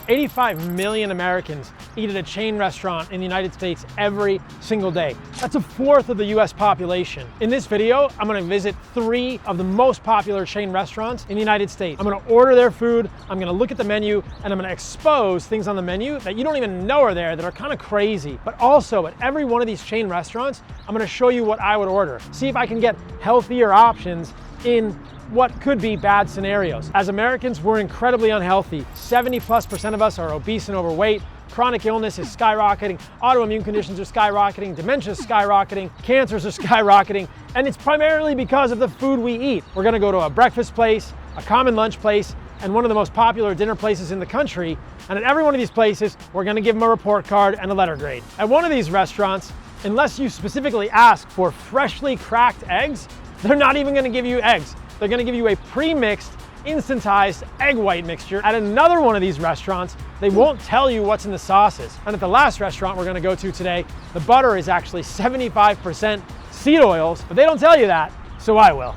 85 million Americans eat at a chain restaurant in the United States every single day. That's a fourth of the US population. In this video, I'm gonna visit 3 of the most popular chain restaurants in the United States. I'm gonna order their food, I'm gonna look at the menu, and I'm gonna expose things on the menu that you don't even know are there that are kind of crazy. But also, at every one of these chain restaurants, I'm gonna show you what I would order. See if I can get healthier options in what could be bad scenarios. As Americans, we're incredibly unhealthy. 70+% of us are obese and overweight. Chronic illness is skyrocketing, autoimmune conditions are skyrocketing, dementia is skyrocketing, cancers are skyrocketing, and it's primarily because of the food we eat. We're gonna go to a breakfast place, a common lunch place, and one of the most popular dinner places in the country. And at every one of these places, we're gonna give them a report card and a letter grade. At one of these restaurants, unless you specifically ask for freshly cracked eggs, they're not even gonna give you eggs. They're gonna give you a pre-mixed, instantized egg white mixture. At another one of these restaurants, they won't tell you what's in the sauces. And at the last restaurant we're gonna go to today, the butter is actually 75% seed oils, but they don't tell you that, so I will.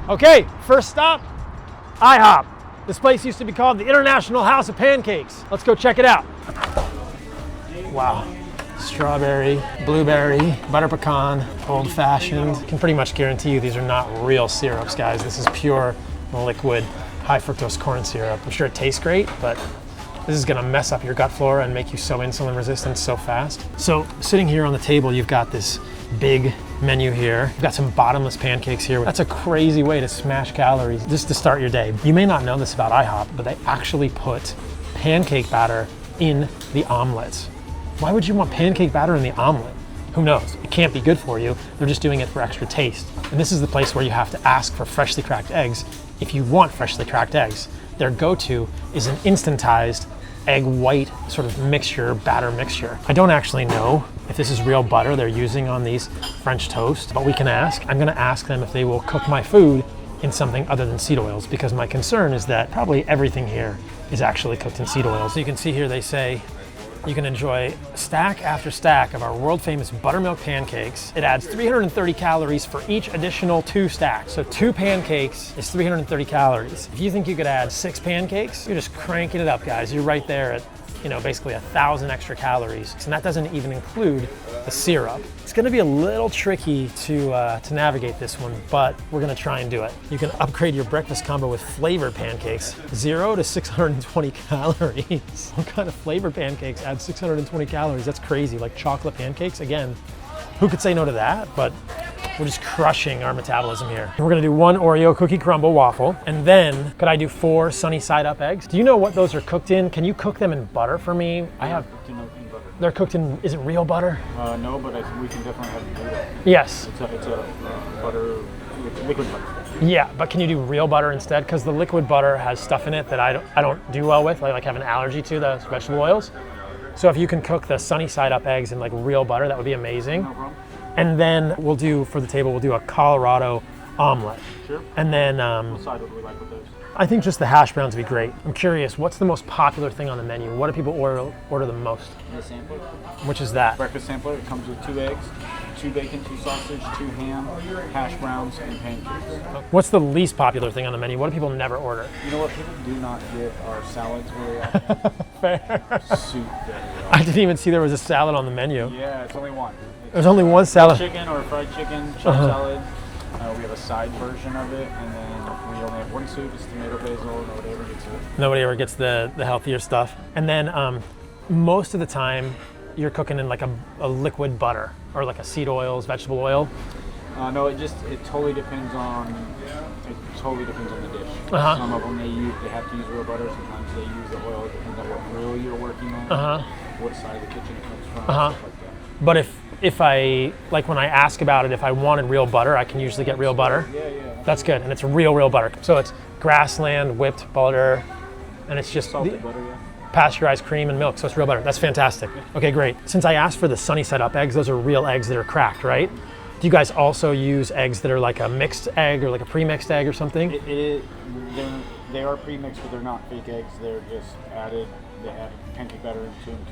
Okay, first stop, IHOP. This place used to be called the International House of Pancakes. Let's go check it out. Wow. Strawberry, blueberry, butter pecan, old fashioned. Can pretty much guarantee you these are not real syrups, guys. This is pure liquid high fructose corn syrup. I'm sure it tastes great, but this is gonna mess up your gut flora and make you so insulin resistant so fast. So sitting here on the table, you've got this big menu here. You've got some bottomless pancakes here. That's a crazy way to smash calories just to start your day. You may not know this about IHOP, but they actually put pancake batter in the omelets. Why would you want pancake batter in the omelet? Who knows? It can't be good for you. They're just doing it for extra taste. And this is the place where you have to ask for freshly cracked eggs if you want freshly cracked eggs. Their go-to is an instantized egg white sort of mixture, batter mixture. I don't actually know if this is real butter they're using on these French toast, but we can ask. I'm gonna ask them if they will cook my food in something other than seed oils, because my concern is that probably everything here is actually cooked in seed oils. So you can see here they say, you can enjoy stack after stack of our world famous buttermilk pancakes. It adds 330 calories for each additional 2 stacks. So 2 pancakes is 330 calories. If you think you could add 6 pancakes, you're just cranking it up, guys. You're right there at, basically 1,000 extra calories. And that doesn't even include the syrup. It's gonna be a little tricky to navigate this one, but we're gonna try and do it. You can upgrade your breakfast combo with flavored pancakes, 0 to 620 calories. What kind of flavored pancakes add 620 calories? That's crazy, like chocolate pancakes. Again, who could say no to that? But we're just crushing our metabolism here. We're gonna do 1 Oreo cookie crumble waffle, and then could I do 4 sunny side up eggs? Do you know what those are cooked in? Can you cook them in butter for me? I have. They're cooked in, is it real butter? No, but we can definitely have you do that. Yes. It's a butter, liquid butter. Yeah, but can you do real butter instead? Because the liquid butter has stuff in it that I don't do well with. I have an allergy to the vegetable oils. So if you can cook the sunny side up eggs in real butter, that would be amazing. No problem. And then we'll do, for the table, we'll do a Colorado omelet. Sure. And then What side would we like with those? I think just the hash browns would be great. I'm curious, what's the most popular thing on the menu? What do people order the most? The sampler. Which is that? Breakfast sampler. It comes with 2 eggs, 2 bacon, 2 sausage, 2 ham, hash browns, and pancakes. What's the least popular thing on the menu? What do people never order? You know what? People do not get our salads very often. Fair. Soup very often. I didn't even see there was a salad on the menu. Yeah, it's only one. There's only one salad. Chicken or fried chicken, chopped salad. We have a side version of it, and then we only have 1 soup. It's tomato basil. Nobody ever gets it. Nobody ever gets the healthier stuff. And then most of the time, you're cooking in a liquid butter or a seed oils, vegetable oil. No, it totally depends on the dish. Some of them they have to use real butter. Sometimes they use the oil. It depends on what grill you're working on, what side of the kitchen it comes from, stuff like that. But if I, when I ask about it, if I wanted real butter, I can usually get real butter. Yeah. That's good, and it's real butter. So it's grassland whipped butter, and it's just salted butter, yeah. Pasteurized cream and milk, so it's real butter. That's fantastic. Okay, great. Since I asked for the sunny side up eggs, those are real eggs that are cracked, right? Do you guys also use eggs that are like a mixed egg or like a pre-mixed egg or something? They are pre-mixed, but they're not fake eggs. They're just added. They add pancake batter into them.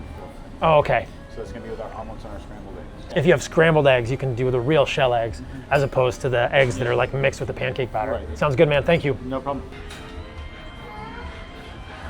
Oh, okay. So it's gonna be with our omelets and our scrambled eggs. If you have scrambled eggs, you can do the real shell eggs as opposed to the eggs that are mixed with the pancake batter. Right. Sounds good, man. Thank you. No problem.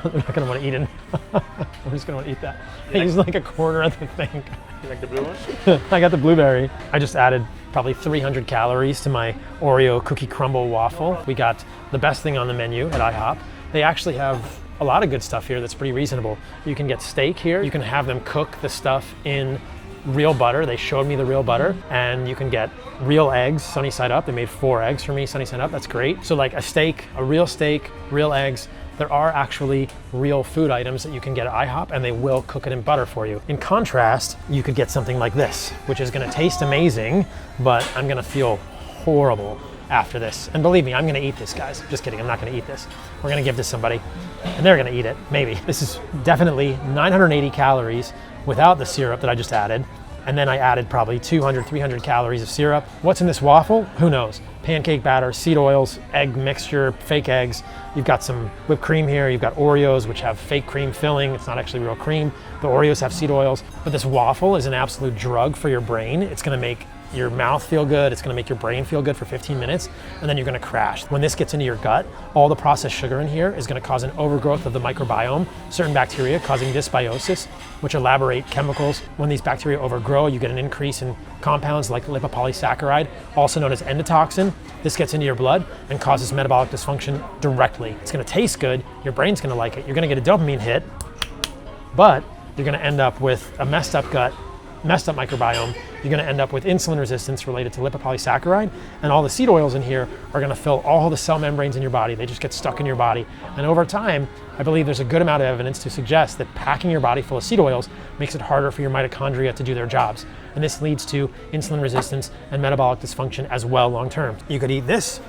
They're not gonna want to eat it. I'm just gonna eat that. He's like a quarter of the thing. You like the blue one? I got the blueberry. I just added probably 300 calories to my Oreo cookie crumble waffle. We got the best thing on the menu at IHOP. They actually have a lot of good stuff here that's pretty reasonable. You can get steak here. You can have them cook the stuff in real butter. They showed me the real butter. And you can get real eggs, sunny side up. They made 4 eggs for me, sunny side up. That's great. So like a steak, real eggs. There are actually real food items that you can get at IHOP, and they will cook it in butter for you. In contrast, you could get something like this, which is gonna taste amazing, but I'm gonna feel horrible after this. And believe me, I'm gonna eat this, guys. Just kidding, I'm not gonna eat this. We're gonna give this to somebody, and they're gonna eat it, maybe. This is definitely 980 calories without the syrup that I just added. And then I added probably 200, 300 calories of syrup. What's in this waffle? Who knows? Pancake batter, seed oils, egg mixture, fake eggs. You've got some whipped cream here. You've got Oreos, which have fake cream filling. It's not actually real cream. The Oreos have seed oils. But this waffle is an absolute drug for your brain. It's gonna make your mouth feel good. It's gonna make your brain feel good for 15 minutes, and then you're gonna crash. When this gets into your gut, all the processed sugar in here is gonna cause an overgrowth of the microbiome, certain bacteria causing dysbiosis, which elaborate chemicals. When these bacteria overgrow, you get an increase in compounds like lipopolysaccharide, also known as endotoxin. This gets into your blood and causes metabolic dysfunction directly. It's gonna taste good, your brain's gonna like it, you're gonna get a dopamine hit, but you're gonna end up with a messed up gut, messed up microbiome. You're gonna end up with insulin resistance related to lipopolysaccharide, and all the seed oils in here are gonna fill all the cell membranes in your body. They just get stuck in your body. And over time, I believe there's a good amount of evidence to suggest that packing your body full of seed oils makes it harder for your mitochondria to do their jobs. And this leads to insulin resistance and metabolic dysfunction as well long term. You could eat this,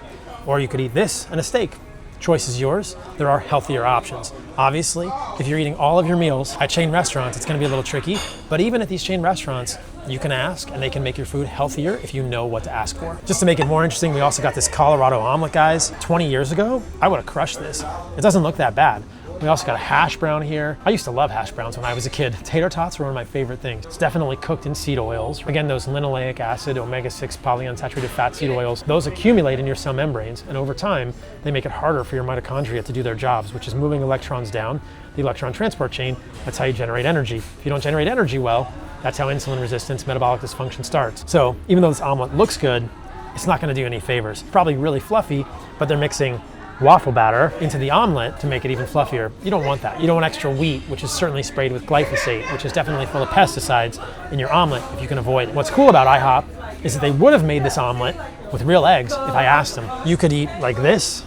or you could eat this and a steak. Choice is yours. There are healthier options. Obviously, if you're eating all of your meals at chain restaurants, it's gonna be a little tricky, but even at these chain restaurants, you can ask and they can make your food healthier if you know what to ask for. Just to make it more interesting, we also got this Colorado omelet, guys. 20 years ago, I would have crushed this. It doesn't look that bad. We also got a hash brown here. I used to love hash browns when I was a kid. Tater tots were one of my favorite things. It's definitely cooked in seed oils. Again, those linoleic acid, omega-6 polyunsaturated fat seed oils, those accumulate in your cell membranes, and over time, they make it harder for your mitochondria to do their jobs, which is moving electrons down the electron transport chain. That's how you generate energy. If you don't generate energy well, that's how insulin resistance, metabolic dysfunction starts. So even though this omelet looks good, it's not gonna do any favors. It's probably really fluffy, but they're mixing waffle batter into the omelet to make it even fluffier. You don't want that. You don't want extra wheat, which is certainly sprayed with glyphosate, which is definitely full of pesticides in your omelet if you can avoid it. What's cool about IHOP is that they would have made this omelet with real eggs if I asked them. You could eat like this,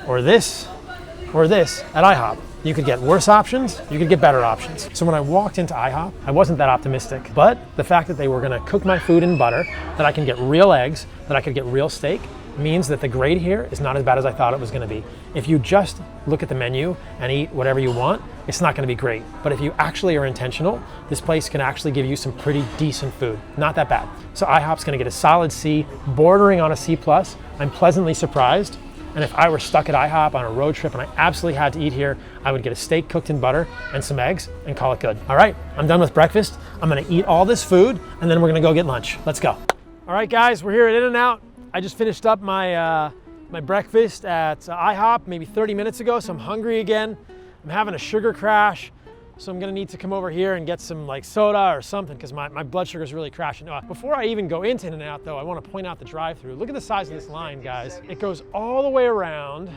or this, or this at IHOP. You could get worse options, you could get better options. So when I walked into IHOP, I wasn't that optimistic, but the fact that they were gonna cook my food in butter, that I can get real eggs, that I could get real steak, means that the grade here is not as bad as I thought it was gonna be. If you just look at the menu and eat whatever you want, it's not gonna be great. But if you actually are intentional, this place can actually give you some pretty decent food. Not that bad. So IHOP's gonna get a solid C, bordering on a C+. I'm pleasantly surprised. And if I were stuck at IHOP on a road trip and I absolutely had to eat here, I would get a steak cooked in butter and some eggs and call it good. All right, I'm done with breakfast. I'm gonna eat all this food and then we're gonna go get lunch. Let's go. All right, guys, we're here at In-N-Out. I just finished up my my breakfast at IHOP maybe 30 minutes ago, so I'm hungry again. I'm having a sugar crash, so I'm gonna need to come over here and get some like soda or something because my blood sugar is really crashing. Before I even go into In-N-Out though, I wanna point out the drive-thru. Look at the size of this line, guys. It goes all the way around,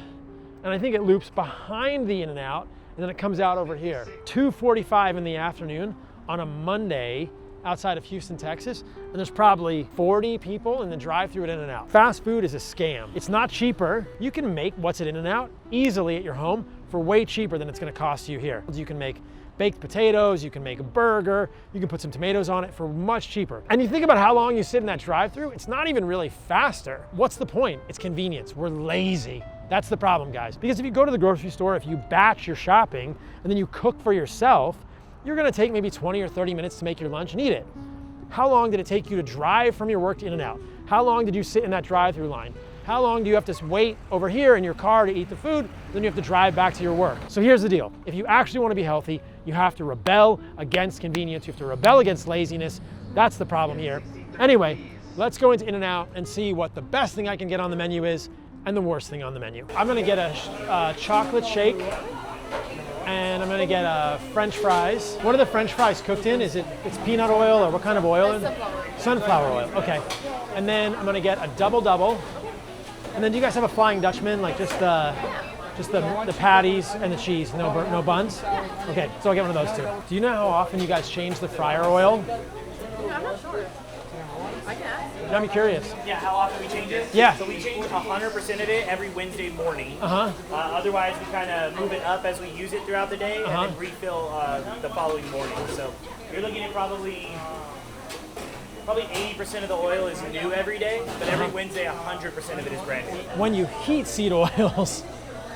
and I think it loops behind the In-N-Out, and then it comes out over here. 2:45 in the afternoon on a Monday, outside of Houston, Texas, and there's probably 40 people in the drive-thru at In-N-Out. Fast food is a scam. It's not cheaper. You can make what's at In-N-Out easily at your home for way cheaper than it's gonna cost you here. You can make baked potatoes, you can make a burger, you can put some tomatoes on it for much cheaper. And you think about how long you sit in that drive-thru, it's not even really faster. What's the point? It's convenience. We're lazy. That's the problem, guys. Because if you go to the grocery store, if you batch your shopping and then you cook for yourself, you're gonna take maybe 20 or 30 minutes to make your lunch and eat it. How long did it take you to drive from your work to In-N-Out? How long did you sit in that drive-thru line? How long do you have to wait over here in your car to eat the food? Then you have to drive back to your work. So here's the deal. If you actually wanna be healthy, you have to rebel against convenience. You have to rebel against laziness. That's the problem here. Anyway, let's go into In-N-Out and see what the best thing I can get on the menu is and the worst thing on the menu. I'm gonna get a chocolate shake And I'm gonna get French fries. What are the French fries cooked in? It's peanut oil, or what kind of oil? Sunflower oil, okay. And then I'm gonna get a double. And then do you guys have a Flying Dutchman? Like just the patties and the cheese, no buns? Okay, so I'll get one of those two. Do you know how often you guys change the fryer oil? I'm not sure. I can ask. I'm curious. Yeah, how often we change it? Yeah. So we change 100% of it every Wednesday morning. Uh-huh. Otherwise, we kind of move it up as we use it throughout the day and then refill the following morning. So you're looking at probably 80% of the oil is new every day, but every Wednesday 100% of it is brand new. When you heat seed oils,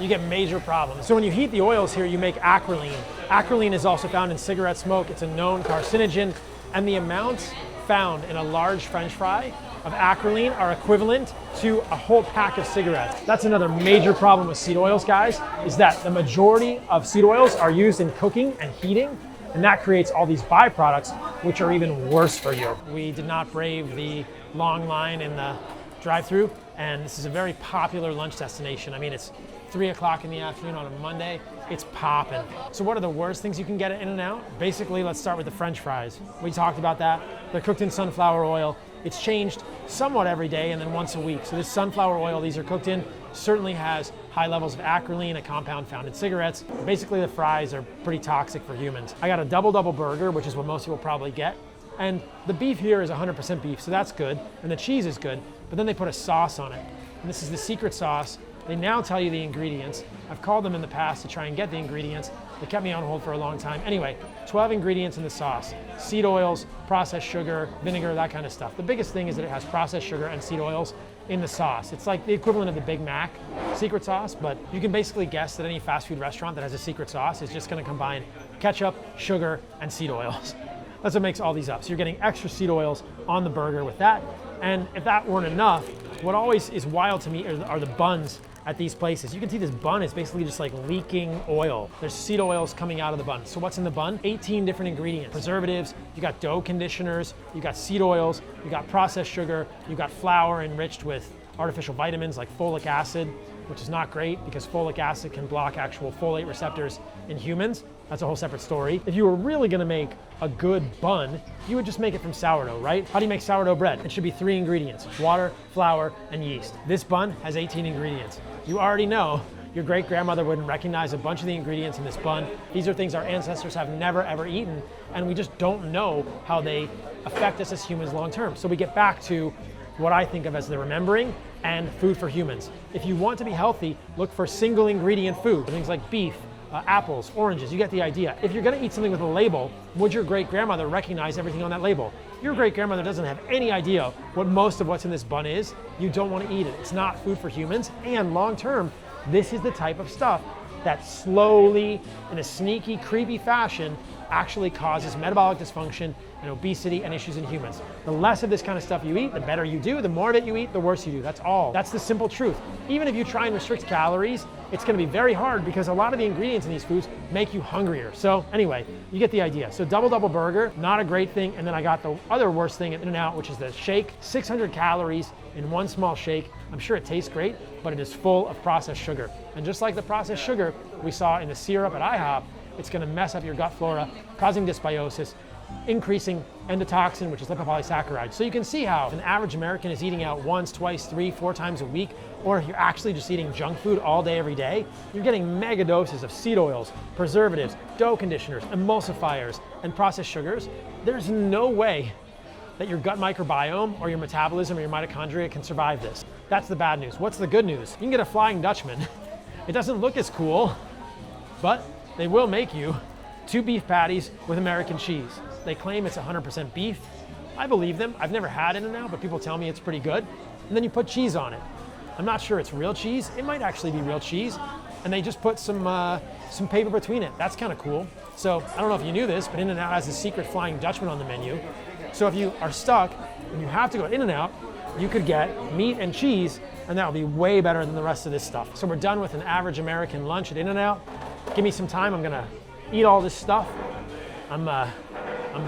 you get major problems. So when you heat the oils here, you make acrolein. Acrolein is also found in cigarette smoke. It's a known carcinogen, and the amounts found in a large French fry of acrolein are equivalent to a whole pack of cigarettes. That's another major problem with seed oils, guys, is that the majority of seed oils are used in cooking and heating, and that creates all these byproducts, which are even worse for you. We did not brave the long line in the drive-thru, and this is a very popular lunch destination. I mean, it's 3 o'clock in the afternoon on a Monday, it's popping. So what are the worst things you can get at In-N-Out? Basically, let's start with the French fries. We talked about that. They're cooked in sunflower oil. It's changed somewhat every day and then once a week. So this sunflower oil these are cooked in certainly has high levels of acrolein, a compound found in cigarettes. Basically, the fries are pretty toxic for humans. I got a double burger, which is what most people probably get. And the beef here is 100% beef, so that's good. And the cheese is good, but then they put a sauce on it. And this is the secret sauce. They now tell you the ingredients. I've called them in the past to try and get the ingredients. They kept me on hold for a long time. Anyway, 12 ingredients in the sauce. Seed oils, processed sugar, vinegar, that kind of stuff. The biggest thing is that it has processed sugar and seed oils in the sauce. It's like the equivalent of the Big Mac secret sauce, but you can basically guess that any fast food restaurant that has a secret sauce is just gonna combine ketchup, sugar, and seed oils. That's what makes all these up. So you're getting extra seed oils on the burger with that. And if that weren't enough, what always is wild to me are the buns at these places. You can see this bun is basically just like leaking oil. There's seed oils coming out of the bun. So what's in the bun? 18 different ingredients. Preservatives, you got dough conditioners, you got seed oils, you got processed sugar, you got flour enriched with artificial vitamins like folic acid, which is not great because folic acid can block actual folate receptors in humans. That's a whole separate story. If you were really gonna make a good bun, you would just make it from sourdough, right? How do you make sourdough bread? It should be 3 ingredients: water, flour, and yeast. This bun has 18 ingredients. You already know your great-grandmother wouldn't recognize a bunch of the ingredients in this bun. These are things our ancestors have never ever eaten, and we just don't know how they affect us as humans long term. So we get back to what I think of as the remembering and food for humans. If you want to be healthy, look for single ingredient food, things like beef, apples, oranges, you get the idea. If you're gonna eat something with a label, would your great-grandmother recognize everything on that label? Your great-grandmother doesn't have any idea what most of what's in this bun is. You don't wanna eat it. It's not food for humans, and long-term, this is the type of stuff that slowly, in a sneaky, creepy fashion, actually causes metabolic dysfunction and obesity and issues in humans. The less of this kind of stuff you eat, the better you do. The more of it you eat, the worse you do. That's all. That's the simple truth. Even if you try and restrict calories, it's gonna be very hard because a lot of the ingredients in these foods make you hungrier. So anyway, you get the idea. So double burger, not a great thing. And then I got the other worst thing at In-N-Out, which is the shake. 600 calories in one small shake. I'm sure it tastes great, but it is full of processed sugar. And just like the processed sugar we saw in the syrup at IHOP, it's gonna mess up your gut flora, causing dysbiosis, increasing endotoxin, which is lipopolysaccharide. So you can see how an average American is eating out once, twice, 3, 4 times a week, or if you're actually just eating junk food all day, every day, you're getting mega doses of seed oils, preservatives, dough conditioners, emulsifiers, and processed sugars. There's no way that your gut microbiome or your metabolism or your mitochondria can survive this. That's the bad news. What's the good news? You can get a Flying Dutchman. It doesn't look as cool, but they will make you 2 beef patties with American cheese. They claim it's 100% beef. I believe them. I've never had In-N-Out, but people tell me it's pretty good. And then you put cheese on it. I'm not sure it's real cheese. It might actually be real cheese. And they just put some paper between it. That's kind of cool. So I don't know if you knew this, but In-N-Out has a secret Flying Dutchman on the menu. So if you are stuck and you have to go to In-N-Out, you could get meat and cheese, and that will be way better than the rest of this stuff. So we're done with an average American lunch at In-N-Out. Give me some time. I'm gonna eat all this stuff. I'm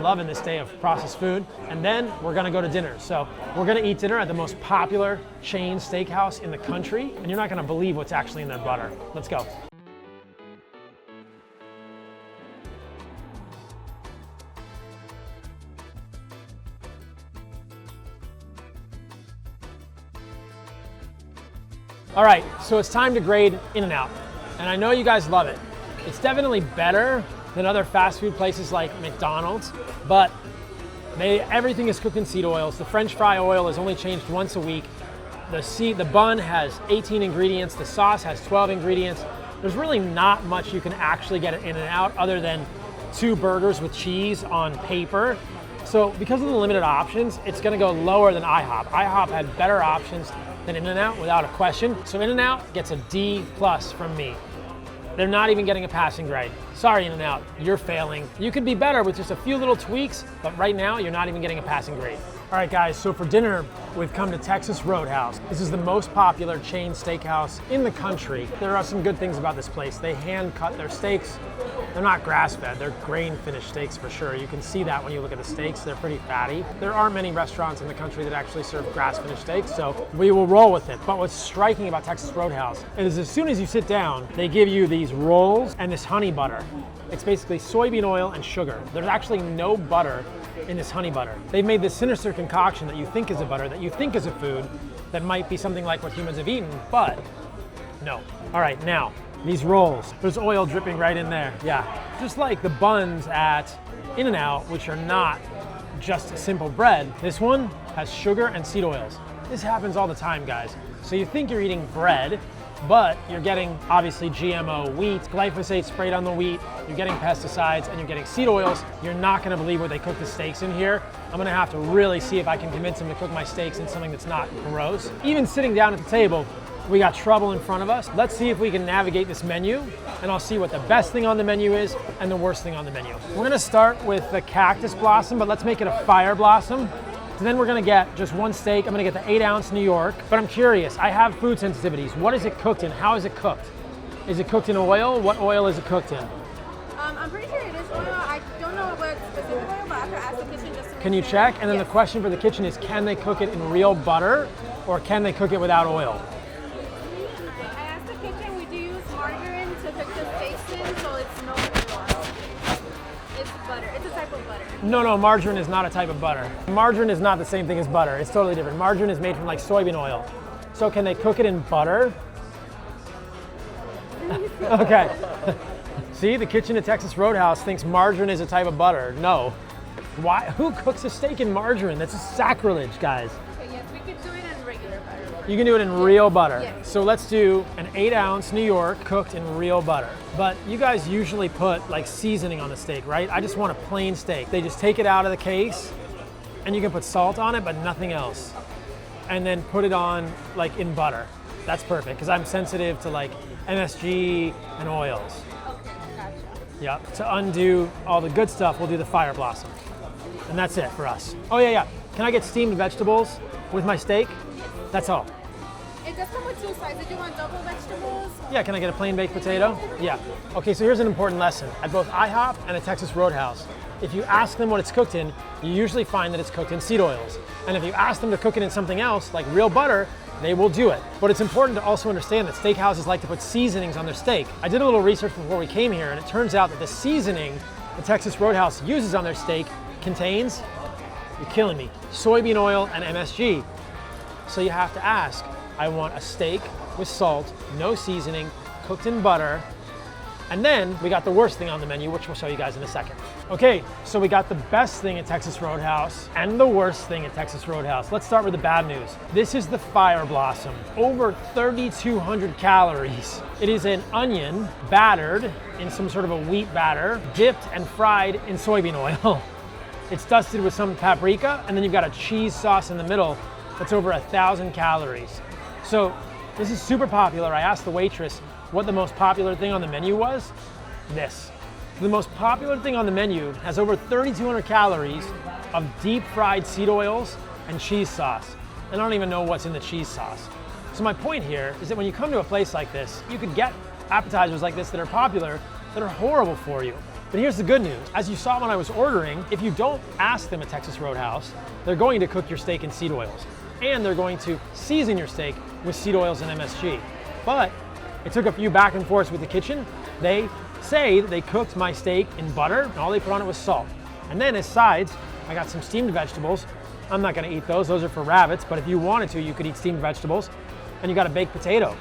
loving this day of processed food. And then we're gonna go to dinner. So we're gonna eat dinner at the most popular chain steakhouse in the country, and you're not gonna believe what's actually in their butter. Let's go. All right, so it's time to grade In-N-Out. And I know you guys love it. It's definitely better than other fast food places like McDonald's, but everything is cooked in seed oils. The French fry oil is only changed once a week. The bun has 18 ingredients. The sauce has 12 ingredients. There's really not much you can actually get at In-N-Out other than 2 burgers with cheese on paper. So because of the limited options, it's gonna go lower than IHOP. IHOP had better options than In-N-Out without a question. So In-N-Out gets a D+ from me. They're not even getting a passing grade. Sorry, In-N-Out, you're failing. You could be better with just a few little tweaks, but right now you're not even getting a passing grade. All right, guys, so for dinner, we've come to Texas Roadhouse. This is the most popular chain steakhouse in the country. There are some good things about this place. They hand cut their steaks. They're not grass-fed, they're grain-finished steaks for sure. You can see that when you look at the steaks, they're pretty fatty. There aren't many restaurants in the country that actually serve grass-finished steaks, so we will roll with it. But what's striking about Texas Roadhouse is as soon as you sit down, they give you these rolls and this honey butter. It's basically soybean oil and sugar. There's actually no butter in this honey butter. They've made this sinister concoction that you think is a butter, that you think is a food, that might be something like what humans have eaten, but no. All right, now, these rolls, there's oil dripping right in there. Yeah, just like the buns at In-N-Out, which are not just simple bread, this one has sugar and seed oils. This happens all the time, guys. So you think you're eating bread, but you're getting obviously GMO wheat, glyphosate sprayed on the wheat, you're getting pesticides, and you're getting seed oils. You're not gonna believe where they cook the steaks in here. I'm gonna have to really see if I can convince them to cook my steaks in something that's not gross. Even sitting down at the table, we got trouble in front of us. Let's see if we can navigate this menu, and I'll see what the best thing on the menu is and the worst thing on the menu. We're gonna start with the cactus blossom, but let's make it a fire blossom. So then we're gonna get just one steak. I'm gonna get the 8-ounce New York, but I'm curious, I have food sensitivities. What is it cooked in? How is it cooked? Is it cooked in oil? What oil is it cooked in? I'm pretty sure it is oil. I don't know what specific oil, but I have to ask the kitchen just to make Can you sure. check? And then Yes. the question for the kitchen is, can they cook it in real butter or can they cook it without oil? I asked the kitchen, we do use margarine to cook the steaks in, so it's no oil. It's butter. It's a type of butter. No, margarine is not a type of butter. Margarine is not the same thing as butter. It's totally different. Margarine is made from like soybean oil. So can they cook it in butter? Okay. See, the kitchen at Texas Roadhouse thinks margarine is a type of butter. No. Why? Who cooks a steak in margarine? That's a sacrilege, guys. Okay, yes, we could do it in regular butter. You can do it in real butter. Yes. So let's do an 8-ounce New York cooked in real butter. But you guys usually put like seasoning on the steak, right? I just want a plain steak. They just take it out of the case and you can put salt on it, but nothing else. And then put it on like in butter. That's perfect, because I'm sensitive to like MSG and oils. Okay, gotcha. Yep, to undo all the good stuff, we'll do the fire blossom. And that's it for us. Oh yeah. Can I get steamed vegetables with my steak? That's all. It does come with 2 sides. Did you want double vegetables? Yeah, can I get a plain baked potato? Yeah. Okay, so here's an important lesson. At both IHOP and the Texas Roadhouse, if you ask them what it's cooked in, you usually find that it's cooked in seed oils. And if you ask them to cook it in something else, like real butter, they will do it. But it's important to also understand that steakhouses like to put seasonings on their steak. I did a little research before we came here, and it turns out that the seasoning the Texas Roadhouse uses on their steak contains, you're killing me, soybean oil and MSG. So you have to ask, I want a steak with salt, no seasoning, cooked in butter, and then we got the worst thing on the menu, which we'll show you guys in a second. Okay, so we got the best thing at Texas Roadhouse and the worst thing at Texas Roadhouse. Let's start with the bad news. This is the fire blossom, over 3,200 calories. It is an onion battered in some sort of a wheat batter, dipped and fried in soybean oil. It's dusted with some paprika, and then you've got a cheese sauce in the middle that's over 1,000 calories. So this is super popular. I asked the waitress what the most popular thing on the menu was. This. The most popular thing on the menu has over 3,200 calories of deep fried seed oils and cheese sauce. And I don't even know what's in the cheese sauce. So my point here is that when you come to a place like this, you could get appetizers like this that are popular that are horrible for you. But here's the good news. As you saw when I was ordering, if you don't ask them at Texas Roadhouse, they're going to cook your steak in seed oils. And they're going to season your steak with seed oils and MSG. But it took a few back and forths with the kitchen. They say that they cooked my steak in butter, and all they put on it was salt. And then as sides, I got some steamed vegetables. I'm not gonna eat those are for rabbits, but if you wanted to, you could eat steamed vegetables. and you got a baked potato.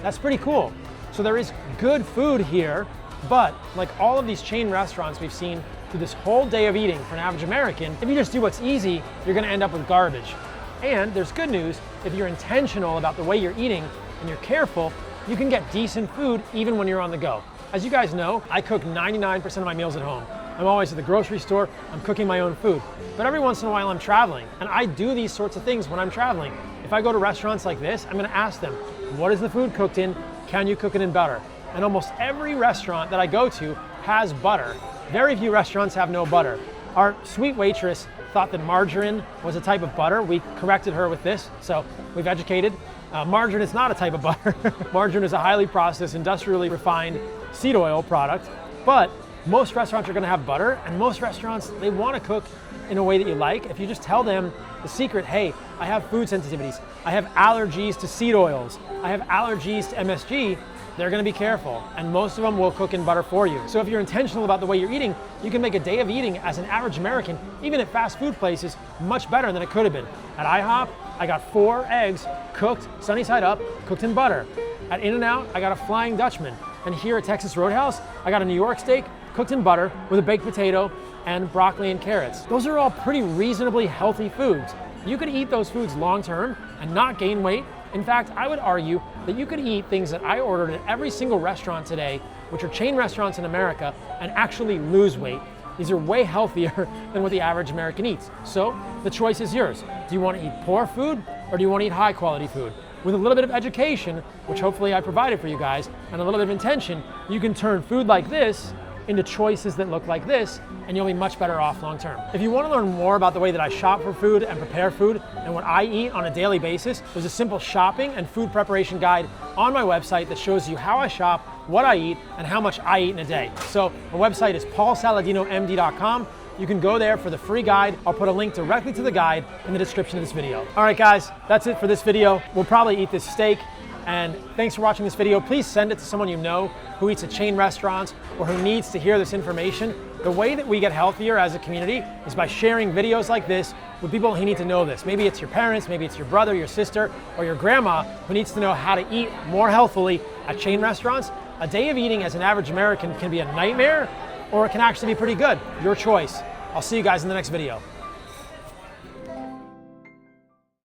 That's pretty cool. So there is good food here, but like all of these chain restaurants we've seen through this whole day of eating for an average American, if you just do what's easy, you're gonna end up with garbage. And there's good news, if you're intentional about the way you're eating and you're careful, you can get decent food even when you're on the go. As you guys know, I cook 99% of my meals at home. I'm always at the grocery store, I'm cooking my own food. But every once in a while I'm traveling, and I do these sorts of things when I'm traveling. If I go to restaurants like this, I'm gonna ask them, what is the food cooked in? Can you cook it in butter? And almost every restaurant that I go to has butter. Very few restaurants have no butter. Our sweet waitress thought that margarine was a type of butter. We corrected her with this, so we've educated. Margarine is not a type of butter. Margarine is a highly processed, industrially refined seed oil product, but most restaurants are gonna have butter, and most restaurants, they wanna cook in a way that you like. If you just tell them the secret, hey, I have food sensitivities, I have allergies to seed oils, I have allergies to MSG, they're gonna be careful, and most of them will cook in butter for you. So if you're intentional about the way you're eating, you can make a day of eating as an average American, even at fast food places, much better than it could have been. At IHOP, I got 4 eggs cooked sunny side up, cooked in butter. At In-N-Out, I got a Flying Dutchman. And here at Texas Roadhouse, I got a New York steak cooked in butter with a baked potato and broccoli and carrots. Those are all pretty reasonably healthy foods. You could eat those foods long term and not gain weight. In fact, I would argue that you could eat things that I ordered at every single restaurant today, which are chain restaurants in America, and actually lose weight. These are way healthier than what the average American eats. So the choice is yours. Do you want to eat poor food or do you want to eat high quality food? With a little bit of education, which hopefully I provided for you guys, and a little bit of intention, you can turn food like this into choices that look like this, and you'll be much better off long term. If you want to learn more about the way that I shop for food and prepare food and what I eat on a daily basis, there's a simple shopping and food preparation guide on my website that shows you how I shop, what I eat, and how much I eat in a day. So my website is paulsaladinomd.com. You can go there for the free guide. I'll put a link directly to the guide in the description of this video. All right, guys, that's it for this video. We'll probably eat this steak. And thanks for watching this video. Please send it to someone you know who eats at chain restaurants or who needs to hear this information. The way that we get healthier as a community is by sharing videos like this with people who need to know this. Maybe it's your parents, maybe it's your brother, your sister, or your grandma who needs to know how to eat more healthily at chain restaurants. A day of eating as an average American can be a nightmare, or it can actually be pretty good. Your choice. I'll see you guys in the next video.